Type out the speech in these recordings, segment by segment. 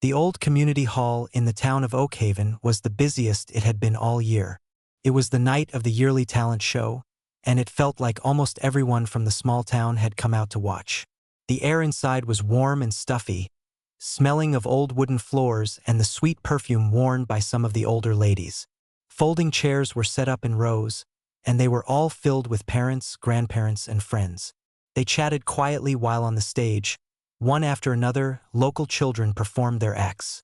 The old community hall in the town of Oakhaven was the busiest it had been all year. It was the night of the yearly talent show, and it felt like almost everyone from the small town had come out to watch. The air inside was warm and stuffy, smelling of old wooden floors and the sweet perfume worn by some of the older ladies. Folding chairs were set up in rows, and they were all filled with parents, grandparents, and friends. They chatted quietly while on the stage. One after another, local children performed their acts.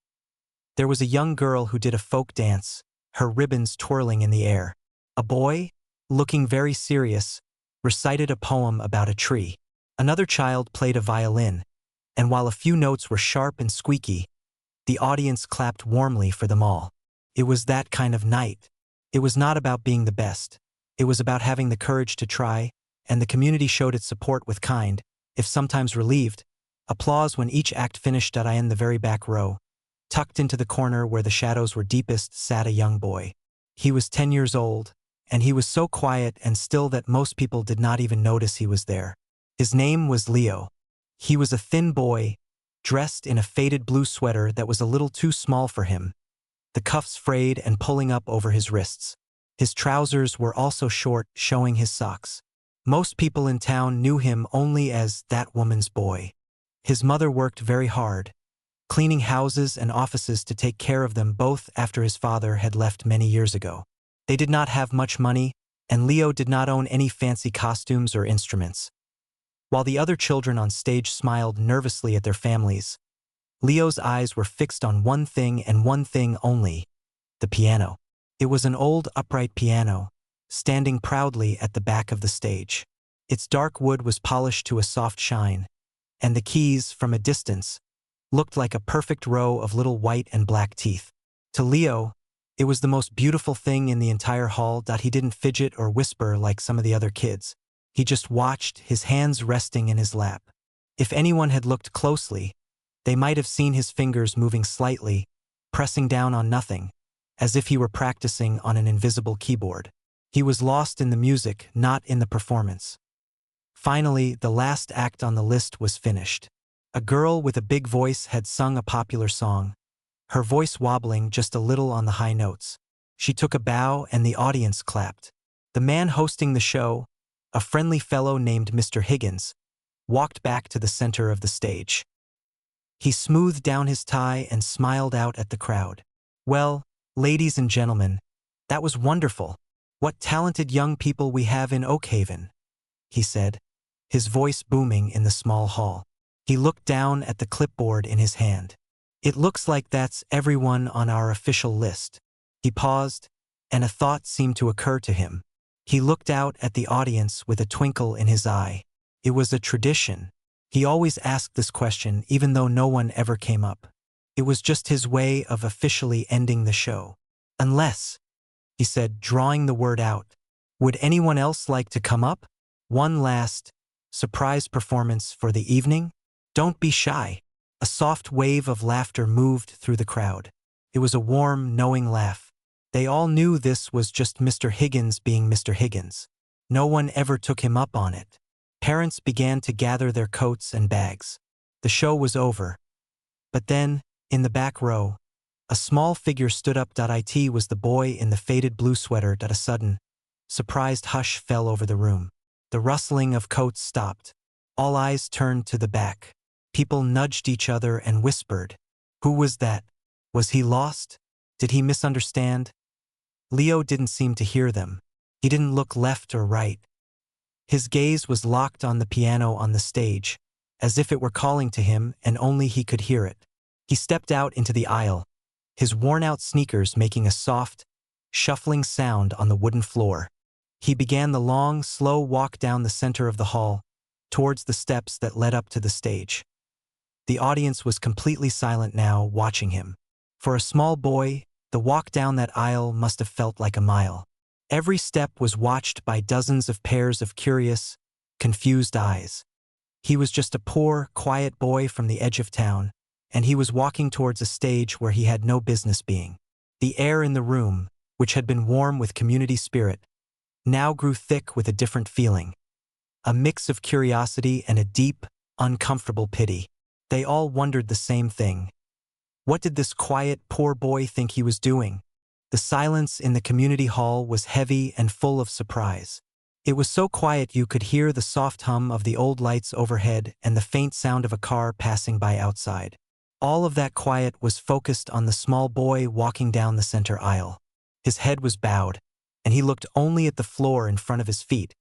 There was a young girl who did a folk dance, her ribbons twirling in the air. A boy, looking very serious, recited a poem about a tree. Another child played a violin, and while a few notes were sharp and squeaky, the audience clapped warmly for them all. It was that kind of night. It was not about being the best. It was about having the courage to try, and the community showed its support with kind, if sometimes relieved, applause when each act finished. In the very back row, tucked into the corner where the shadows were deepest, sat a young boy. He was 10 years old, and he was so quiet and still that most people did not even notice he was there. His name was Leo. He was a thin boy, dressed in a faded blue sweater that was a little too small for him, the cuffs frayed and pulling up over his wrists. His trousers were also short, showing his socks. Most people in town knew him only as that woman's boy. His mother worked very hard, cleaning houses and offices to take care of them both after his father had left many years ago. They did not have much money, and Leo did not own any fancy costumes or instruments. While the other children on stage smiled nervously at their families, Leo's eyes were fixed on one thing and one thing only: the piano. It was an old upright piano, standing proudly at the back of the stage. Its dark wood was polished to a soft shine, and the keys, from a distance, looked like a perfect row of little white and black teeth. To Leo, it was the most beautiful thing in the entire hall. He didn't fidget or whisper like some of the other kids. He just watched, his hands resting in his lap. If anyone had looked closely, they might have seen his fingers moving slightly, pressing down on nothing, as if he were practicing on an invisible keyboard. He was lost in the music, not in the performance. Finally, the last act on the list was finished. A girl with a big voice had sung a popular song, her voice wobbling just a little on the high notes. She took a bow and the audience clapped. The man hosting the show, a friendly fellow named Mr. Higgins, walked back to the center of the stage. He smoothed down his tie and smiled out at the crowd. "Well, ladies and gentlemen, that was wonderful. What talented young people we have in Oakhaven," he said, his voice booming in the small hall. He looked down at the clipboard in his hand. "It looks like that's everyone on our official list." He paused, and a thought seemed to occur to him. He looked out at the audience with a twinkle in his eye. It was a tradition. He always asked this question even though no one ever came up. It was just his way of officially ending the show. "Unless," he said, drawing the word out, "would anyone else like to come up? One last surprise performance for the evening? Don't be shy." A soft wave of laughter moved through the crowd. It was a warm, knowing laugh. They all knew this was just Mr. Higgins being Mr. Higgins. No one ever took him up on it. Parents began to gather their coats and bags. The show was over. But then, in the back row, a small figure stood up. It was the boy in the faded blue sweater. A sudden, surprised hush fell over the room. The rustling of coats stopped. All eyes turned to the back. People nudged each other and whispered, "Who was that? Was he lost? Did he misunderstand?" Leo didn't seem to hear them. He didn't look left or right. His gaze was locked on the piano on the stage, as if it were calling to him and only he could hear it. He stepped out into the aisle, his worn-out sneakers making a soft, shuffling sound on the wooden floor. He began the long, slow walk down the center of the hall, towards the steps that led up to the stage. The audience was completely silent now, watching him. For a small boy, the walk down that aisle must have felt like a mile. Every step was watched by dozens of pairs of curious, confused eyes. He was just a poor, quiet boy from the edge of town, and he was walking towards a stage where he had no business being. The air in the room, which had been warm with community spirit, now grew thick with a different feeling. A mix of curiosity and a deep, uncomfortable pity. They all wondered the same thing. What did this quiet, poor boy think he was doing? The silence in the community hall was heavy and full of surprise. It was so quiet you could hear the soft hum of the old lights overhead and the faint sound of a car passing by outside. All of that quiet was focused on the small boy walking down the center aisle. His head was bowed, and he looked only at the floor in front of his feet,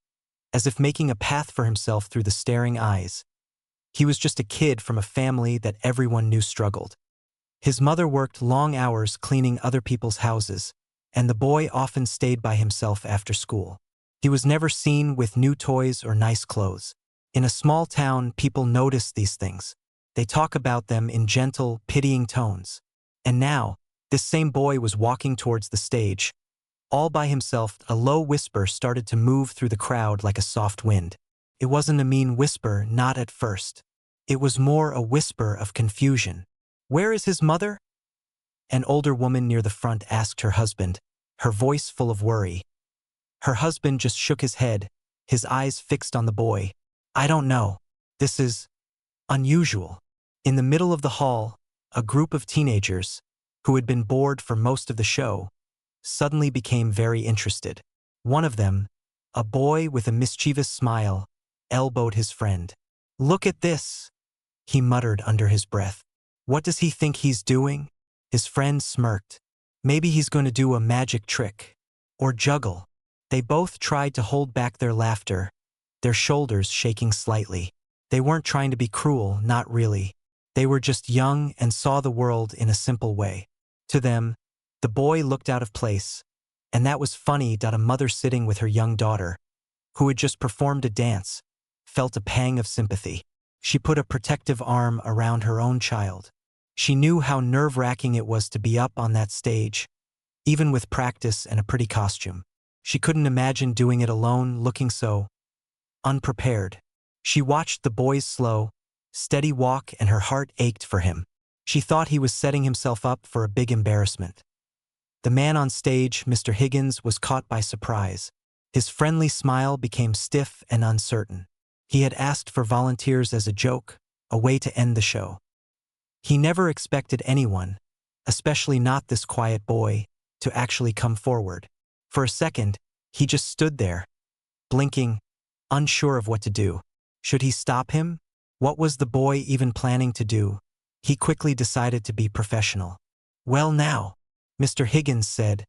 as if making a path for himself through the staring eyes. He was just a kid from a family that everyone knew struggled. His mother worked long hours cleaning other people's houses, and the boy often stayed by himself after school. He was never seen with new toys or nice clothes. In a small town, people notice these things. They talk about them in gentle, pitying tones. And now, this same boy was walking towards the stage. All by himself, a low whisper started to move through the crowd like a soft wind. It wasn't a mean whisper, not at first. It was more a whisper of confusion. "Where is his mother?" An older woman near the front asked her husband, her voice full of worry. Her husband just shook his head, his eyes fixed on the boy. "I don't know. This is unusual." In the middle of the hall, a group of teenagers, who had been bored for most of the show, suddenly became very interested. One of them, a boy with a mischievous smile, elbowed his friend. "Look at this," he muttered under his breath. "What does he think he's doing?" His friend smirked. "Maybe he's going to do a magic trick. Or juggle." They both tried to hold back their laughter, their shoulders shaking slightly. They weren't trying to be cruel, not really. They were just young and saw the world in a simple way. To them, the boy looked out of place, and that was funny. A mother sitting with her young daughter, who had just performed a dance, felt a pang of sympathy. She put a protective arm around her own child. She knew how nerve-wracking it was to be up on that stage, even with practice and a pretty costume. She couldn't imagine doing it alone, looking so unprepared. She watched the boy's slow, steady walk and her heart ached for him. She thought he was setting himself up for a big embarrassment. The man on stage, Mr. Higgins, was caught by surprise. His friendly smile became stiff and uncertain. He had asked for volunteers as a joke, a way to end the show. He never expected anyone, especially not this quiet boy, to actually come forward. For a second, he just stood there, blinking, unsure of what to do. Should he stop him? What was the boy even planning to do? He quickly decided to be professional. "Well now," Mr. Higgins said,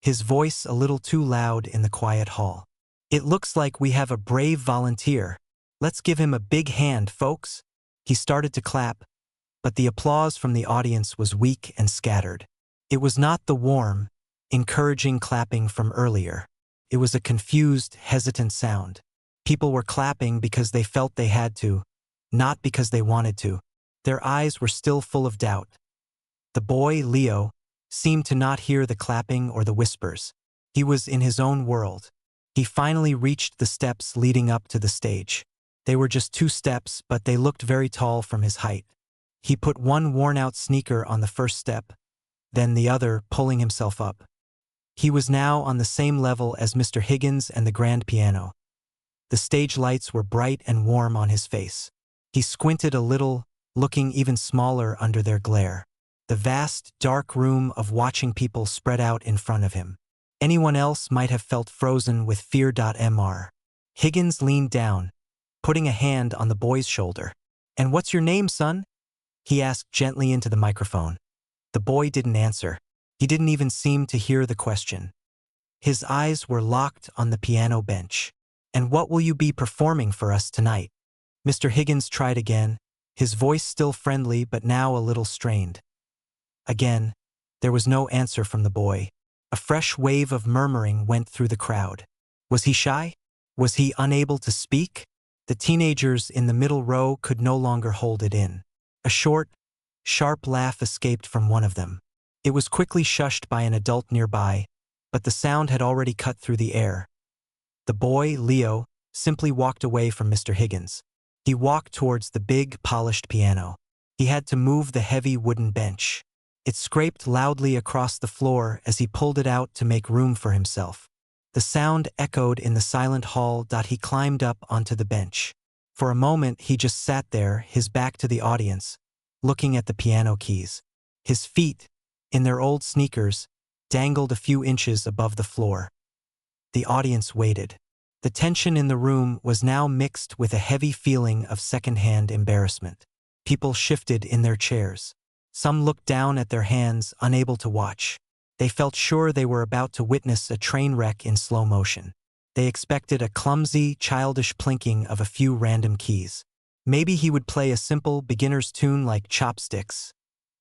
his voice a little too loud in the quiet hall. "It looks like we have a brave volunteer. Let's give him a big hand, folks." He started to clap, but the applause from the audience was weak and scattered. It was not the warm, encouraging clapping from earlier. It was a confused, hesitant sound. People were clapping because they felt they had to, not because they wanted to. Their eyes were still full of doubt. The boy, Leo, seemed to not hear the clapping or the whispers. He was in his own world. He finally reached the steps leading up to the stage. They were just 2 steps, but they looked very tall from his height. He put one worn-out sneaker on the first step, then the other, pulling himself up. He was now on the same level as Mr. Higgins and the grand piano. The stage lights were bright and warm on his face. He squinted a little, looking even smaller under their glare. The vast, dark room of watching people spread out in front of him. Anyone else might have felt frozen with fear. Mr. Higgins leaned down, putting a hand on the boy's shoulder. "And what's your name, son?" he asked gently into the microphone. The boy didn't answer. He didn't even seem to hear the question. His eyes were locked on the piano bench. "And what will you be performing for us tonight?" Mr. Higgins tried again, his voice still friendly but now a little strained. Again, there was no answer from the boy. A fresh wave of murmuring went through the crowd. Was he shy? Was he unable to speak? The teenagers in the middle row could no longer hold it in. A short, sharp laugh escaped from one of them. It was quickly shushed by an adult nearby, but the sound had already cut through the air. The boy, Leo, simply walked away from Mr. Higgins. He walked towards the big, polished piano. He had to move the heavy wooden bench. It scraped loudly across the floor as he pulled it out to make room for himself. The sound echoed in the silent hall. He climbed up onto the bench. For a moment he just sat there, his back to the audience, looking at the piano keys. His feet, in their old sneakers, dangled a few inches above the floor. The audience waited. The tension in the room was now mixed with a heavy feeling of second-hand embarrassment. People shifted in their chairs. Some looked down at their hands, unable to watch. They felt sure they were about to witness a train wreck in slow motion. They expected a clumsy, childish plinking of a few random keys. Maybe he would play a simple beginner's tune like Chopsticks,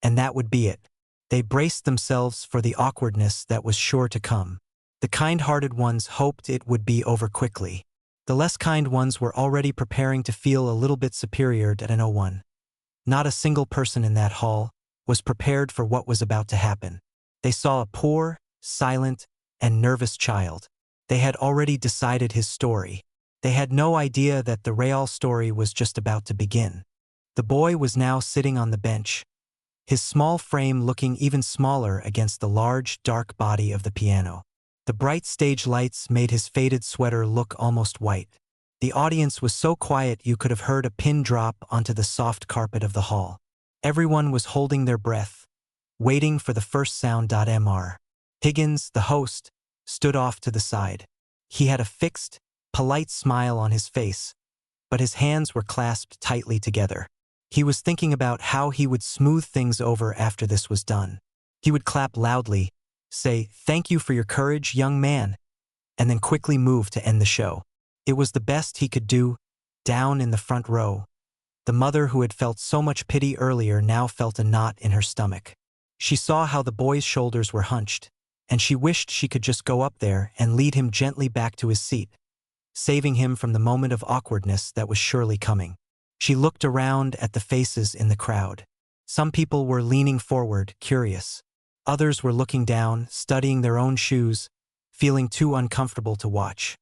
and that would be it. They braced themselves for the awkwardness that was sure to come. The kind-hearted ones hoped it would be over quickly. The less kind ones were already preparing to feel a little bit superior at an 01. Not a single person in that hall was prepared for what was about to happen. They saw a poor, silent, and nervous child. They had already decided his story. They had no idea that the real story was just about to begin. The boy was now sitting on the bench, his small frame looking even smaller against the large, dark body of the piano. The bright stage lights made his faded sweater look almost white. The audience was so quiet you could have heard a pin drop onto the soft carpet of the hall. Everyone was holding their breath, waiting for the first sound. Mr. Higgins, the host, stood off to the side. He had a fixed, polite smile on his face, but his hands were clasped tightly together. He was thinking about how he would smooth things over after this was done. He would clap loudly, say, "Thank you for your courage, young man," and then quickly move to end the show. It was the best he could do. Down in the front row, the mother who had felt so much pity earlier now felt a knot in her stomach. She saw how the boy's shoulders were hunched, and she wished she could just go up there and lead him gently back to his seat, saving him from the moment of awkwardness that was surely coming. She looked around at the faces in the crowd. Some people were leaning forward, curious. Others were looking down, studying their own shoes, feeling too uncomfortable to watch.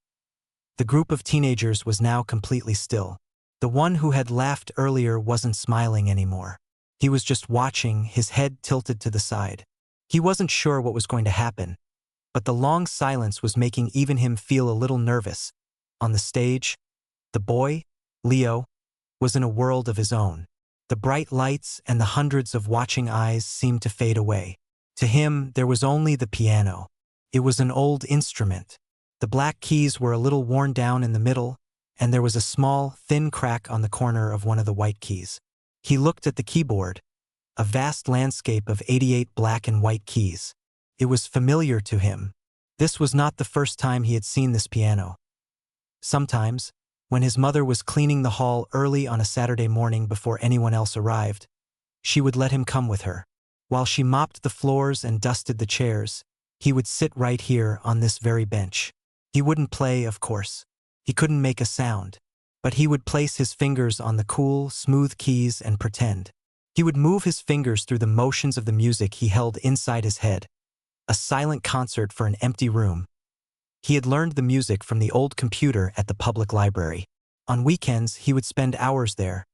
The group of teenagers was now completely still. The one who had laughed earlier wasn't smiling anymore. He was just watching, his head tilted to the side. He wasn't sure what was going to happen, but the long silence was making even him feel a little nervous. On the stage, the boy, Leo, was in a world of his own. The bright lights and the hundreds of watching eyes seemed to fade away. To him, there was only the piano. It was an old instrument. The black keys were a little worn down in the middle, and there was a small, thin crack on the corner of one of the white keys. He looked at the keyboard, a vast landscape of 88 black and white keys. It was familiar to him. This was not the first time he had seen this piano. Sometimes, when his mother was cleaning the hall early on a Saturday morning before anyone else arrived, she would let him come with her. While she mopped the floors and dusted the chairs, he would sit right here on this very bench. He wouldn't play, of course. He couldn't make a sound. But he would place his fingers on the cool, smooth keys and pretend. He would move his fingers through the motions of the music he held inside his head. A silent concert for an empty room. He had learned the music from the old computer at the public library. On weekends, he would spend hours there,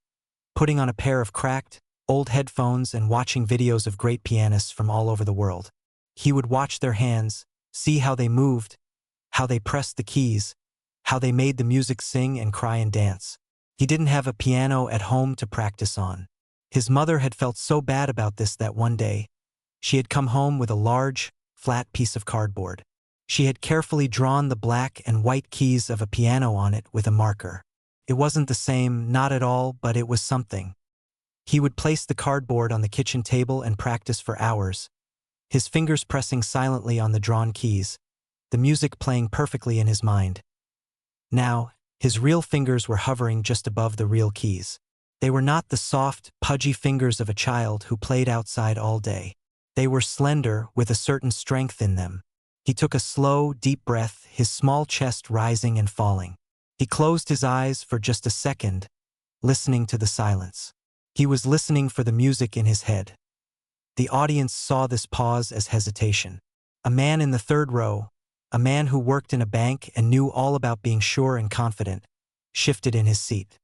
putting on a pair of cracked, old headphones and watching videos of great pianists from all over the world. He would watch their hands, see how they moved, how they pressed the keys, how they made the music sing and cry and dance. He didn't have a piano at home to practice on. His mother had felt so bad about this that one day, she had come home with a large, flat piece of cardboard. She had carefully drawn the black and white keys of a piano on it with a marker. It wasn't the same, not at all, but it was something. He would place the cardboard on the kitchen table and practice for hours, his fingers pressing silently on the drawn keys, the music playing perfectly in his mind. Now, his real fingers were hovering just above the real keys. They were not the soft, pudgy fingers of a child who played outside all day. They were slender, with a certain strength in them. He took a slow, deep breath, his small chest rising and falling. He closed his eyes for just a second, listening to the silence. He was listening for the music in his head. The audience saw this pause as hesitation. A man in the third row, a man who worked in a bank and knew all about being sure and confident, shifted in his seat.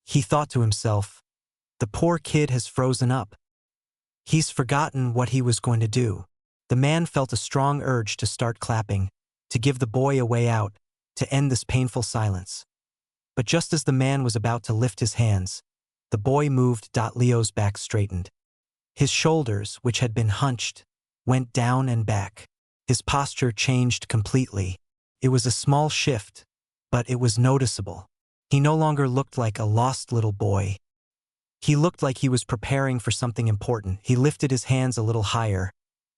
He thought to himself, "The poor kid has frozen up. He's forgotten what he was going to do." The man felt a strong urge to start clapping, to give the boy a way out, to end this painful silence. But just as the man was about to lift his hands, the boy moved. Leo's back straightened. His shoulders, which had been hunched, went down and back. His posture changed completely. It was a small shift, but it was noticeable. He no longer looked like a lost little boy. He looked like he was preparing for something important. He lifted his hands a little higher.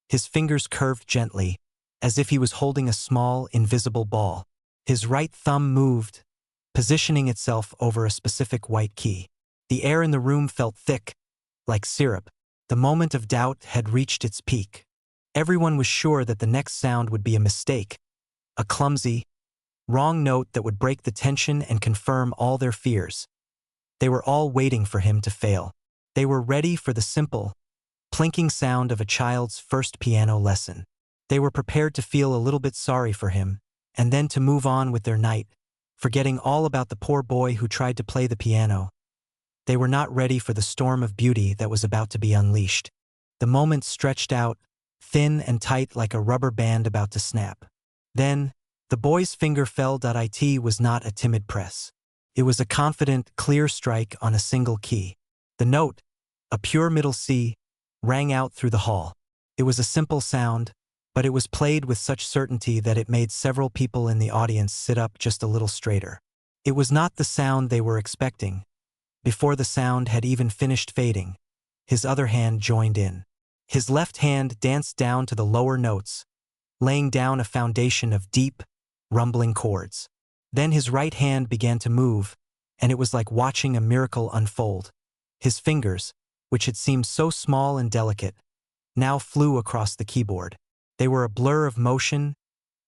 His fingers curved gently, as if he was holding a small, invisible ball. His right thumb moved, positioning itself over a specific white key. The air in the room felt thick, like syrup. The moment of doubt had reached its peak. Everyone was sure that the next sound would be a mistake, a clumsy, wrong note that would break the tension and confirm all their fears. They were all waiting for him to fail. They were ready for the simple, plinking sound of a child's first piano lesson. They were prepared to feel a little bit sorry for him, and then to move on with their night, forgetting all about the poor boy who tried to play the piano. They were not ready for the storm of beauty that was about to be unleashed. The moment stretched out, thin and tight like a rubber band about to snap. Then, the boy's finger fell. It was not a timid press. It was a confident, clear strike on a single key. The note, a pure middle C, rang out through the hall. It was a simple sound, but it was played with such certainty that it made several people in the audience sit up just a little straighter. It was not the sound they were expecting. Before the sound had even finished fading, his other hand joined in. His left hand danced down to the lower notes, laying down a foundation of deep, rumbling chords. Then his right hand began to move, and it was like watching a miracle unfold. His fingers, which had seemed so small and delicate, now flew across the keyboard. They were a blur of motion,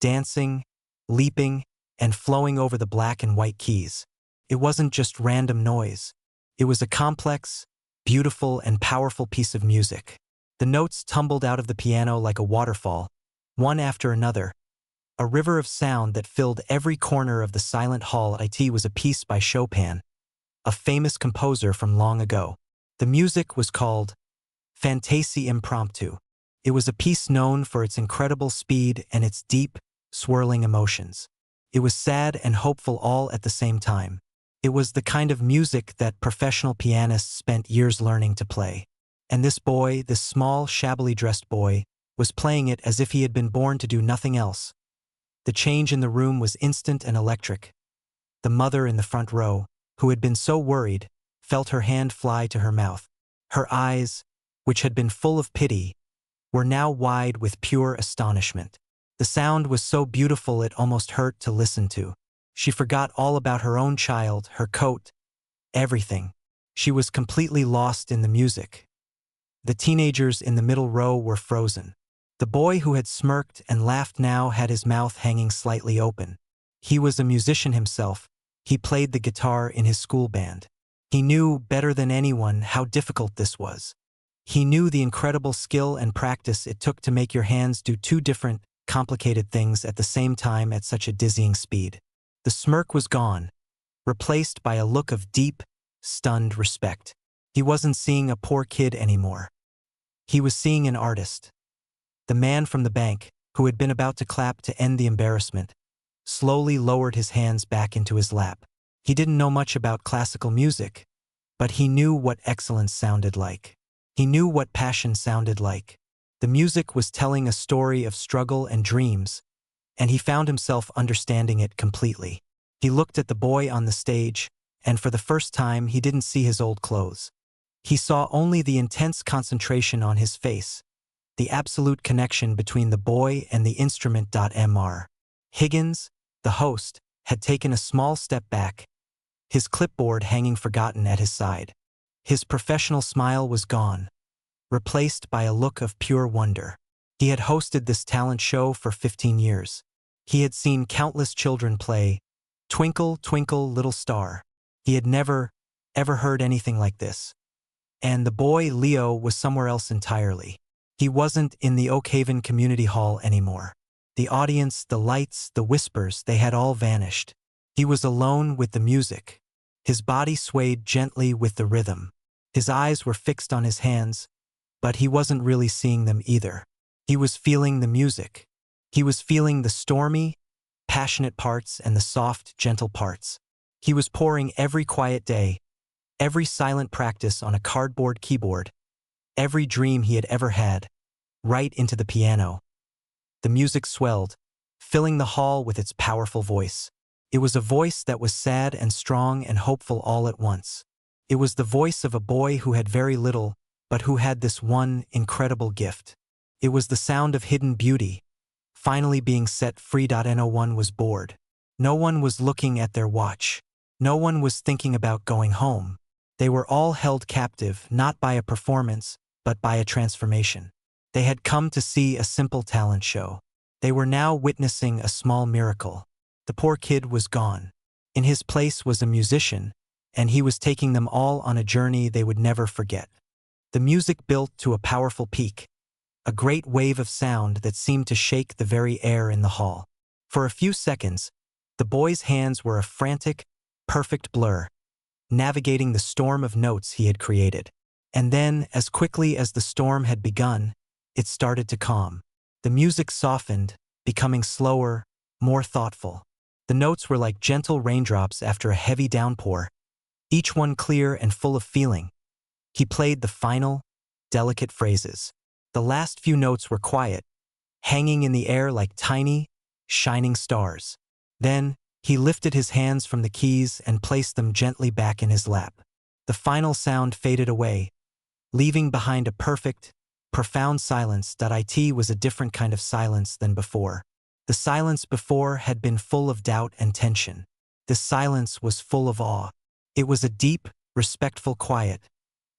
dancing, leaping, and flowing over the black and white keys. It wasn't just random noise. It was a complex, beautiful, and powerful piece of music. The notes tumbled out of the piano like a waterfall, one after another, a river of sound that filled every corner of the silent hall. It was a piece by Chopin, a famous composer from long ago. The music was called Fantaisie Impromptu. It was a piece known for its incredible speed and its deep, swirling emotions. It was sad and hopeful all at the same time. It was the kind of music that professional pianists spent years learning to play. And this boy, this small, shabbily dressed boy, was playing it as if he had been born to do nothing else. The change in the room was instant and electric. The mother in the front row, who had been so worried, felt her hand fly to her mouth. Her eyes, which had been full of pity, were now wide with pure astonishment. The sound was so beautiful it almost hurt to listen to. She forgot all about her own child, her coat, everything. She was completely lost in the music. The teenagers in the middle row were frozen. The boy who had smirked and laughed now had his mouth hanging slightly open. He was a musician himself. He played the guitar in his school band. He knew better than anyone how difficult this was. He knew the incredible skill and practice it took to make your hands do two different, complicated things at the same time at such a dizzying speed. The smirk was gone, replaced by a look of deep, stunned respect. He wasn't seeing a poor kid anymore. He was seeing an artist. The man from the bank, who had been about to clap to end the embarrassment, slowly lowered his hands back into his lap. He didn't know much about classical music, but he knew what excellence sounded like. He knew what passion sounded like. The music was telling a story of struggle and dreams, and he found himself understanding it completely. He looked at the boy on the stage, and for the first time he didn't see his old clothes. He saw only the intense concentration on his face, the absolute connection between the boy and the instrument. Mr. Higgins, the host, had taken a small step back, his clipboard hanging forgotten at his side. His professional smile was gone, replaced by a look of pure wonder. He had hosted this talent show for 15 years. He had seen countless children play Twinkle, Twinkle, Little Star. He had never, ever heard anything like this. And the boy, Leo, was somewhere else entirely. He wasn't in the Oakhaven Community Hall anymore. The audience, the lights, the whispers, they had all vanished. He was alone with the music. His body swayed gently with the rhythm. His eyes were fixed on his hands, but he wasn't really seeing them either. He was feeling the music. He was feeling the stormy, passionate parts and the soft, gentle parts. He was pouring every quiet day, every silent practice on a cardboard keyboard, every dream he had ever had, right into the piano. The music swelled, filling the hall with its powerful voice. It was a voice that was sad and strong and hopeful all at once. It was the voice of a boy who had very little, but who had this one incredible gift. It was the sound of hidden beauty, finally being set free. No one was bored. No one was looking at their watch. No one was thinking about going home. They were all held captive, not by a performance, but by a transformation. They had come to see a simple talent show. They were now witnessing a small miracle. The poor kid was gone. In his place was a musician, and he was taking them all on a journey they would never forget. The music built to a powerful peak, a great wave of sound that seemed to shake the very air in the hall. For a few seconds, the boy's hands were a frantic, perfect blur, navigating the storm of notes he had created. And then, as quickly as the storm had begun, it started to calm. The music softened, becoming slower, more thoughtful. The notes were like gentle raindrops after a heavy downpour, each one clear and full of feeling. He played the final, delicate phrases. The last few notes were quiet, hanging in the air like tiny, shining stars. Then, he lifted his hands from the keys and placed them gently back in his lap. The final sound faded away, leaving behind a perfect, profound silence. It was a different kind of silence than before. The silence before had been full of doubt and tension. This silence was full of awe. It was a deep, respectful quiet,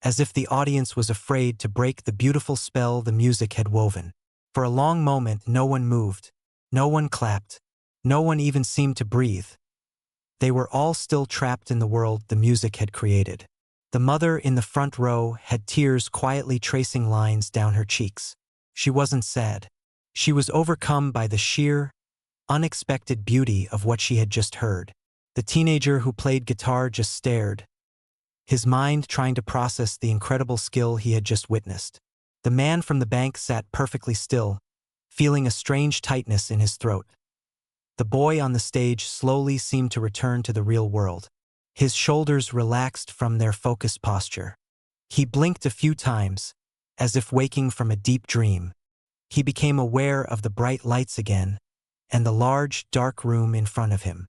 as if the audience was afraid to break the beautiful spell the music had woven. For a long moment, no one moved, no one clapped, no one even seemed to breathe. They were all still trapped in the world the music had created. The mother in the front row had tears quietly tracing lines down her cheeks. She wasn't sad. She was overcome by the sheer, unexpected beauty of what she had just heard. The teenager who played guitar just stared, his mind trying to process the incredible skill he had just witnessed. The man from the bank sat perfectly still, feeling a strange tightness in his throat. The boy on the stage slowly seemed to return to the real world. His shoulders relaxed from their focused posture. He blinked a few times, as if waking from a deep dream. He became aware of the bright lights again, and the large, dark room in front of him.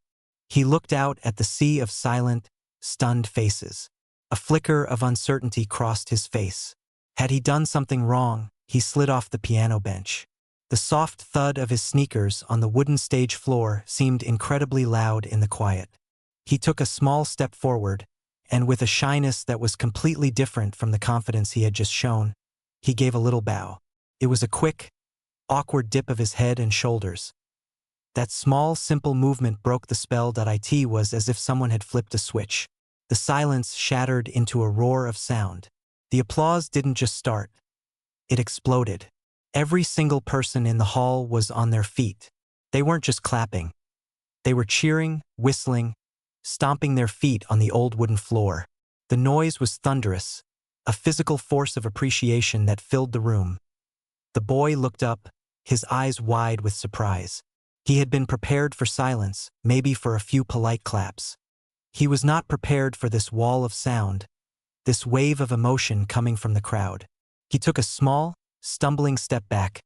He looked out at the sea of silent, stunned faces. A flicker of uncertainty crossed his face. Had he done something wrong? He slid off the piano bench. The soft thud of his sneakers on the wooden stage floor seemed incredibly loud in the quiet. He took a small step forward, and with a shyness that was completely different from the confidence he had just shown, he gave a little bow. It was a quick, awkward dip of his head and shoulders. That small, simple movement broke the spell. It was as if someone had flipped a switch. The silence shattered into a roar of sound. The applause didn't just start. It exploded. Every single person in the hall was on their feet. They weren't just clapping. They were cheering, whistling, stomping their feet on the old wooden floor. The noise was thunderous, a physical force of appreciation that filled the room. The boy looked up, his eyes wide with surprise. He had been prepared for silence, maybe for a few polite claps. He was not prepared for this wall of sound, this wave of emotion coming from the crowd. He took a small, stumbling step back,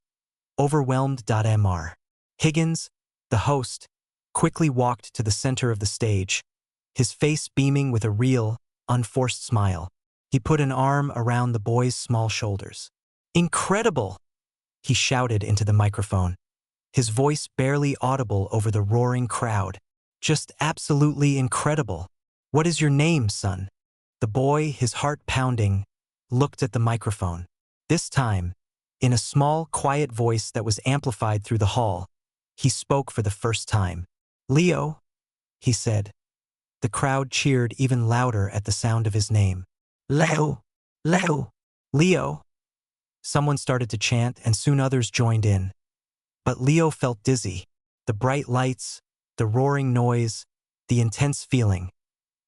overwhelmed. Mr. Higgins, the host, quickly walked to the center of the stage, his face beaming with a real, unforced smile. He put an arm around the boy's small shoulders. "Incredible!" he shouted into the microphone, his voice barely audible over the roaring crowd. "Just absolutely incredible. What is your name, son?" The boy, his heart pounding, looked at the microphone. This time, in a small, quiet voice that was amplified through the hall, he spoke for the first time. "Leo," he said. The crowd cheered even louder at the sound of his name. "Leo! Leo! Leo!" Someone started to chant, and soon others joined in. But Leo felt dizzy. The bright lights, the roaring noise, the intense feeling.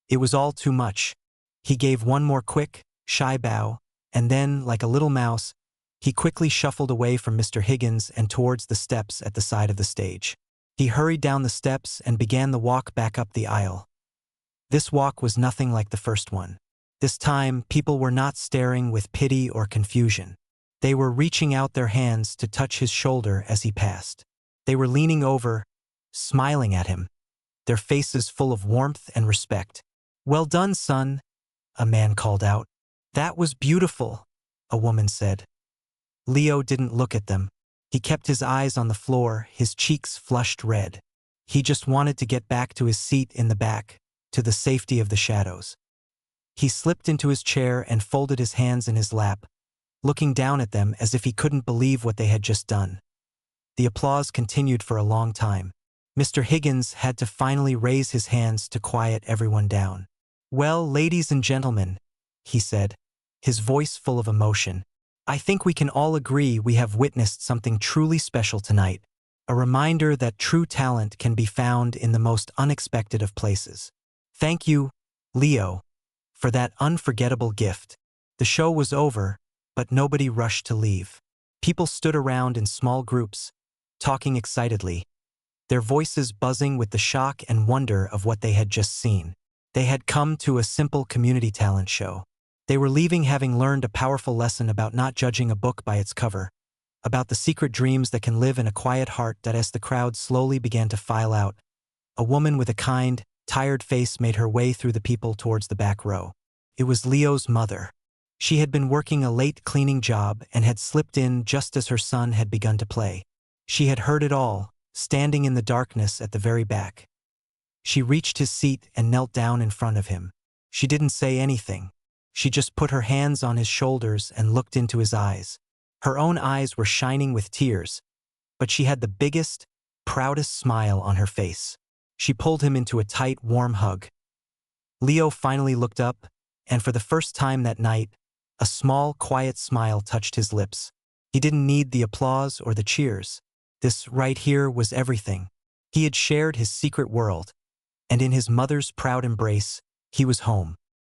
It was all too much. He gave one more quick, shy bow, and then, like a little mouse, he quickly shuffled away from Mr. Higgins and towards the steps at the side of the stage. He hurried down the steps and began the walk back up the aisle. This walk was nothing like the first one. This time, people were not staring with pity or confusion. They were reaching out their hands to touch his shoulder as he passed. They were leaning over, smiling at him, their faces full of warmth and respect. "Well done, son," a man called out. "That was beautiful," a woman said. Leo didn't look at them. He kept his eyes on the floor, his cheeks flushed red. He just wanted to get back to his seat in the back, to the safety of the shadows. He slipped into his chair and folded his hands in his lap, looking down at them as if he couldn't believe what they had just done. The applause continued for a long time. Mr. Higgins had to finally raise his hands to quiet everyone down. "Well, ladies and gentlemen," he said, his voice full of emotion, "I think we can all agree we have witnessed something truly special tonight, a reminder that true talent can be found in the most unexpected of places. Thank you, Leo, for that unforgettable gift." The show was over, but nobody rushed to leave. People stood around in small groups, talking excitedly, their voices buzzing with the shock and wonder of what they had just seen. They had come to a simple community talent show. They were leaving having learned a powerful lesson about not judging a book by its cover, about the secret dreams that can live in a quiet heart. That as the crowd slowly began to file out, a woman with a kind, tired face made her way through the people towards the back row. It was Leo's mother. She had been working a late cleaning job and had slipped in just as her son had begun to play. She had heard it all, standing in the darkness at the very back. She reached his seat and knelt down in front of him. She didn't say anything. She just put her hands on his shoulders and looked into his eyes. Her own eyes were shining with tears, but she had the biggest, proudest smile on her face. She pulled him into a tight, warm hug. Leo finally looked up, and for the first time that night, a small, quiet smile touched his lips. He didn't need the applause or the cheers. This right here was everything. He had shared his secret world, and in his mother's proud embrace, he was home.